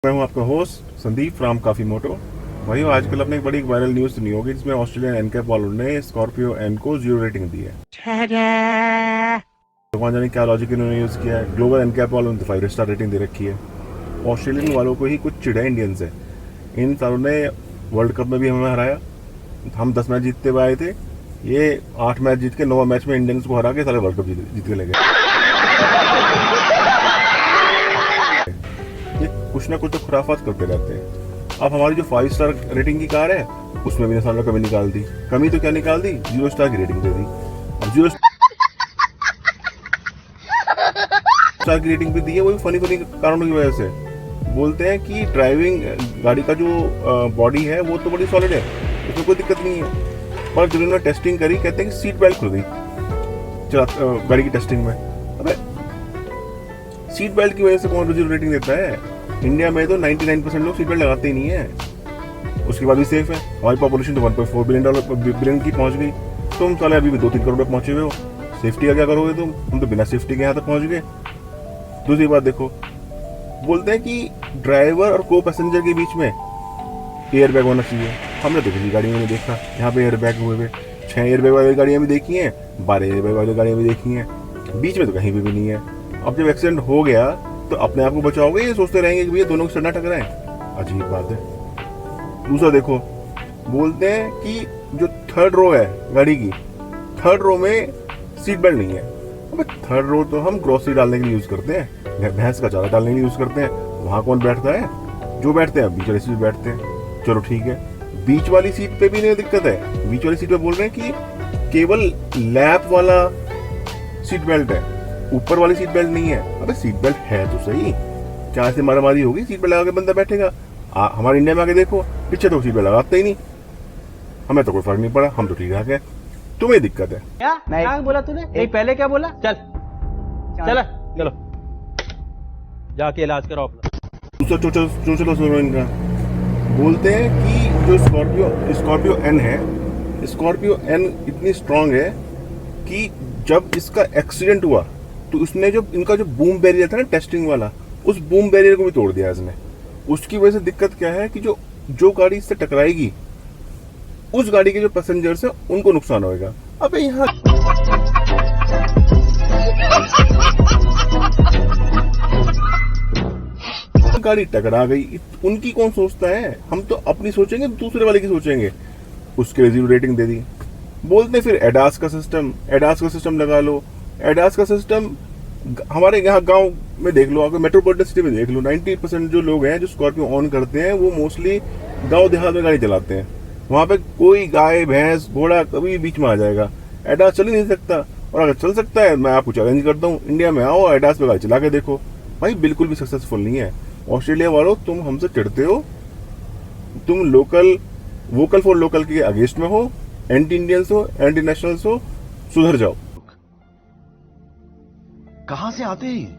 मैं हूं आपका होस्ट संदीप फ्रॉम काफी मोटो। भाई आजकल आपने एक बड़ी वायरल न्यूज सुनी होगी जिसमें ऑस्ट्रेलियन एनकैप वालों ने स्कॉर्पियो एन को 0 रेटिंग दी है। भगवान जाने क्या लॉजिक इन्होंने यूज किया है। ग्लोबल एनकैप वालों ने 5 स्टार रेटिंग दे रखी है। ऑस्ट्रेलियन वालों को ही कुछ चिढ़ा इंडियन से। इन सालों ने वर्ल्ड कप में भी हमें हराया। हम 10 मैच जीतते हुए आए थे। ये 8 मैच जीत के 9 मैच में इंडियंस को हरा के सारे वर्ल्ड कप जीत के ले गए। ये कुछ ना कुछ तो खुराफात करते रहते हैं। अब हमारी जो 5 स्टार रेटिंग की कार है उसमें भी इंसान ने कमी निकाल दी। कमी तो क्या निकाल दी, 0 स्टार की रेटिंग दे दी। अब 0 स्टार की रेटिंग भी दी है, वो भी फनी कारणों की वजह से। बोलते हैं कि ड्राइविंग गाड़ी का जो बॉडी है वो तो बड़ी सॉलिड है, उसमें कोई दिक्कत नहीं है। पर जब उन्होंने टेस्टिंग करी कहते हैं कि सीट बेल्ट खुल गई गाड़ी की टेस्टिंग में। अबे सीट बेल्ट की वजह से कौन 0 रेटिंग देता है? इंडिया में तो 99% लोग सीट बेल्ट लगाते ही नहीं है। उसके बाद भी सेफ है। हमारी पॉपुलेशन तो 1.4 बिलियन की पहुंच गई। तुम साले अभी भी 2-3 करोड़ पे पहुंचे हुए हो। सेफ्टी का क्या करोगे तुम? हम तो बिना सेफ्टी के यहाँ तक पहुंच गए। दूसरी बात देखो, बोलते हैं कि ड्राइवर और को पैसेंजर के बीच में एयर बैग होना चाहिए। हमने तो किसी गाड़ी में नहीं देखा यहाँ पे एयर बैग हुए हुए। 6 एयर बैग वाली गाड़ियाँ भी देखी हैं, 12 एयर बैग वाली गाड़ियाँ भी देखी हैं, बीच में तो कहीं भी नहीं है। अब जब एक्सीडेंट हो गया तो अपने आप को बचाओगे या सोचते रहेंगे कि भैया दोनों को सड़ना टकराएं? अजीब बात है। दूसरा देखो, बोलते हैं कि जो 3rd रो है गाड़ी की, 3rd रो में सीट बेल्ट नहीं है। अबे 3rd रो तो हम ग्रोसरी डालने के लिए यूज करते हैं, भैंस का चारा डालने के लिए यूज करते हैं। वहां कौन बैठता है? जो बैठते हैं बीच वाली सीट बैठते हैं। चलो ठीक है, बीच वाली सीट पे भी नहीं दिक्कत है। बीच वाली सीट पे बोल रहे हैं कि केवल लैप वाला सीट बेल्ट है, ऊपर वाली सीट बेल्ट नहीं है। अबे सीट बेल्ट है तो सही, क्या ऐसे मारामारी होगी? सीट बेल्ट लगा के बंदा बैठेगा। हमारे इंडिया में आके देखो, पीछे तो सीट बेल्ट लगाते ही नहीं। हमें तो कोई फर्क नहीं पड़ा, हम तो ठीक है। तुम्हें दिक्कत है क्या बोला तूने? नहीं पहले क्या बोला? चल चलो जाके इलाज कराओ अपना। दूसरा सुनो इनका। बोलते हैं कि जो स्कॉर्पियो एन है, स्कॉर्पियो एन इतनी स्ट्रांग है कि जब इसका एक्सीडेंट हुआ तो उसने जो इनका जो बूम बैरियर था ना टेस्टिंग वाला, उस बूम बैरियर को भी तोड़ दिया इसने। उसकी वजह से दिक्कत क्या है कि जो गाड़ी इससे टकराएगी उस गाड़ी के जो पैसेंजर्स हैं उनको नुकसान होगा। अबे यहाँ गाड़ी टकरा गई, उनकी कौन सोचता है? हम तो अपनी सोचेंगे, दूसरे वाले की सोचेंगे। उसके लिए 0 रेटिंग दे दी। बोलते फिर एडास का सिस्टम लगा लो। एडास का सिस्टम हमारे यहाँ गांव में देख लो, अगर मेट्रोपॉलिटन सिटी में देख लो, 90% जो लोग हैं जो स्कॉर्पियो ऑन करते हैं वो मोस्टली गांव देहात में गाड़ी चलाते हैं। वहां पे कोई गाय भैंस घोड़ा कभी बीच में आ जाएगा। एडास चल ही नहीं सकता। और अगर चल सकता है, मैं आपको चैलेंज करता हूँ, इंडिया में आओ एडास पे गाड़ी चला के देखो। भाई बिल्कुल भी सक्सेसफुल नहीं है। ऑस्ट्रेलिया वालों, तुम हमसे चिढ़ते हो, तुम वोकल फॉर लोकल के अगेंस्ट में हो, एंटी इंडियंस हो, एंटी नेशनल्स हो। सुधर जाओ। कहां से आते हैं?